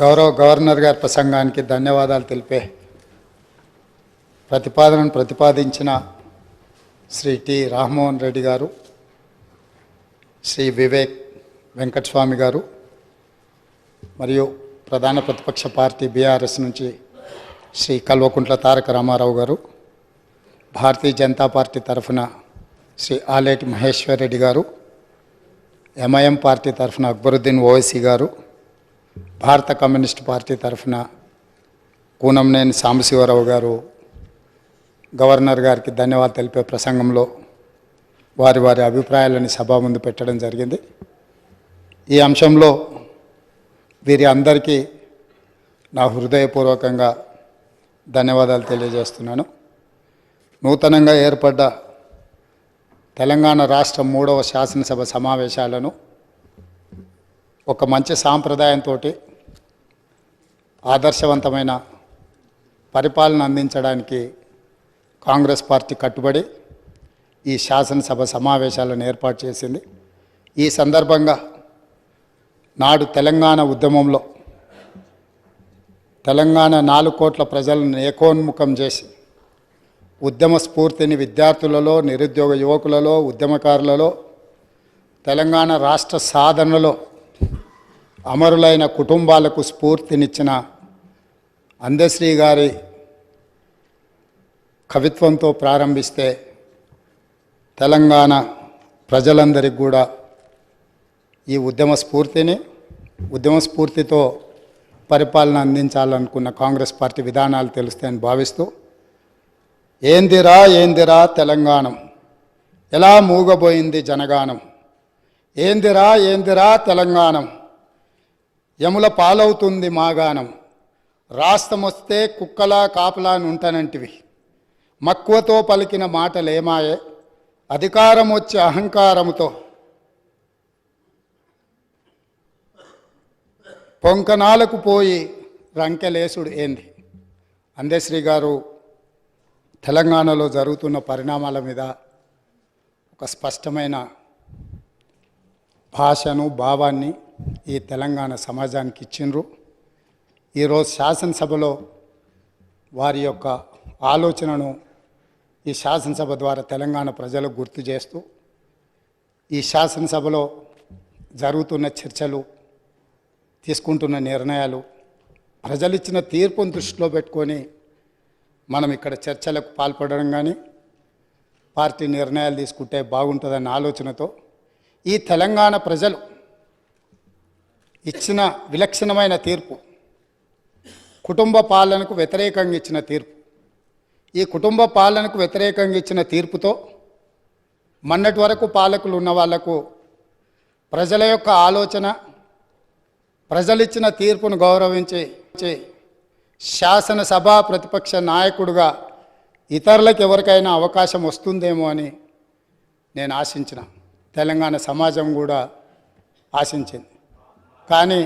గౌరవ గవర్నర్ గారి ప్రసంగానికి ధన్యవాదాలు తెలిపే ప్రతిపాదనను ప్రతిపాదించిన శ్రీ టి రామ్మోహన్ రెడ్డి గారు, శ్రీ వివేక్ వెంకటస్వామి గారు మరియు ప్రధాన ప్రతిపక్ష పార్టీ బీఆర్ఎస్ నుంచి శ్రీ కల్వకుంట్ల తారక రామారావు గారు, భారతీయ జనతా పార్టీ తరఫున శ్రీ ఆలేటి మహేశ్వర్ రెడ్డి గారు, ఎంఐఎం పార్టీ తరఫున అక్బరుద్దీన్ ఓవైసీ గారు, భారత కమ్యూనిస్ట్ పార్టీ తరఫున కూనంనేని సాంబశివరావు గారు గవర్నర్ గారికి ధన్యవాదాలు తెలిపే ప్రసంగంలో వారి వారి అభిప్రాయాలని సభ ముందు పెట్టడం జరిగింది. ఈ అంశంలో వీరి అందరికీ నా హృదయపూర్వకంగా ధన్యవాదాలు తెలియజేస్తున్నాను. నూతనంగా ఏర్పడ్డ తెలంగాణ రాష్ట్ర 3వ శాసనసభ సమావేశాలను ఒక మంచి సాంప్రదాయంతో ఆదర్శవంతమైన పరిపాలన అందించడానికి కాంగ్రెస్ పార్టీ కట్టుబడి ఈ శాసనసభ సమావేశాలను ఏర్పాటు చేసింది. ఈ సందర్భంగా నాడు తెలంగాణ ఉద్యమంలో తెలంగాణ 4 కోట్ల ప్రజలను ఏకోన్ముఖం చేసి ఉద్యమ స్ఫూర్తిని విద్యార్థులలో, నిరుద్యోగ యువకులలో, ఉద్యమకారులలో, తెలంగాణ రాష్ట్ర సాధనలో అమరులైన కుటుంబాలకు స్ఫూర్తినిచ్చిన అందశ్రీ గారి కవిత్వంతో ప్రారంభిస్తే తెలంగాణ ప్రజలందరికీ కూడా ఈ ఉద్యమ స్ఫూర్తితో పరిపాలన అందించాలనుకున్న కాంగ్రెస్ పార్టీ విధానాలు తెలుస్తాయని భావిస్తూ ఏందిరా తెలంగాణం, ఎలా మూగబోయింది జనగానం, ఏందిరా తెలంగాణం, యముల పాలవుతుంది మాగానం, రాష్ట్రం వస్తే కుక్కలా కాపలా ఉంటానంటివి, మక్కువతో పలికిన మాటలేమాయే, అధికారం వచ్చే అహంకారముతో పొంకనాలకు పోయి రంకెలేసుడు ఏంది. అందశ్రీ గారు తెలంగాణలో జరుగుతున్న పరిణామాల మీద ఒక స్పష్టమైన భాషను, భావాన్ని ఈ తెలంగాణ సమాజానికి ఇచ్చిండ్రు. ఈరోజు శాసనసభలో వారి యొక్క ఆలోచనను ఈ శాసనసభ ద్వారా తెలంగాణ ప్రజలకు గుర్తు చేస్తూ ఈ శాసనసభలో జరుగుతున్న చర్చలు, తీసుకుంటున్న నిర్ణయాలు, ప్రజలిచ్చిన తీర్పును దృష్టిలో పెట్టుకొని మనం ఇక్కడ చర్చలకు పాల్పడడం కానీ పార్టీ నిర్ణయాలు తీసుకుంటే బాగుంటుందన్న ఆలోచనతో ఈ తెలంగాణ ప్రజలు ఇచ్చిన విలక్షణమైన తీర్పు, కుటుంబ పాలనకు వ్యతిరేకంగా ఇచ్చిన తీర్పు, ఈ కుటుంబ పాలనకు వ్యతిరేకంగా ఇచ్చిన తీర్పుతో మొన్నటి వరకు పాలకులు ఉన్న వాళ్లకు ప్రజల యొక్క ఆలోచన, ప్రజలిచ్చిన తీర్పును గౌరవించి శాసనసభ ప్రతిపక్ష నాయకుడిగా ఇతరులకు ఎవరికైనా అవకాశం వస్తుందేమో అని నేను ఆశించిన, తెలంగాణ సమాజం కూడా ఆశించింది. కానీ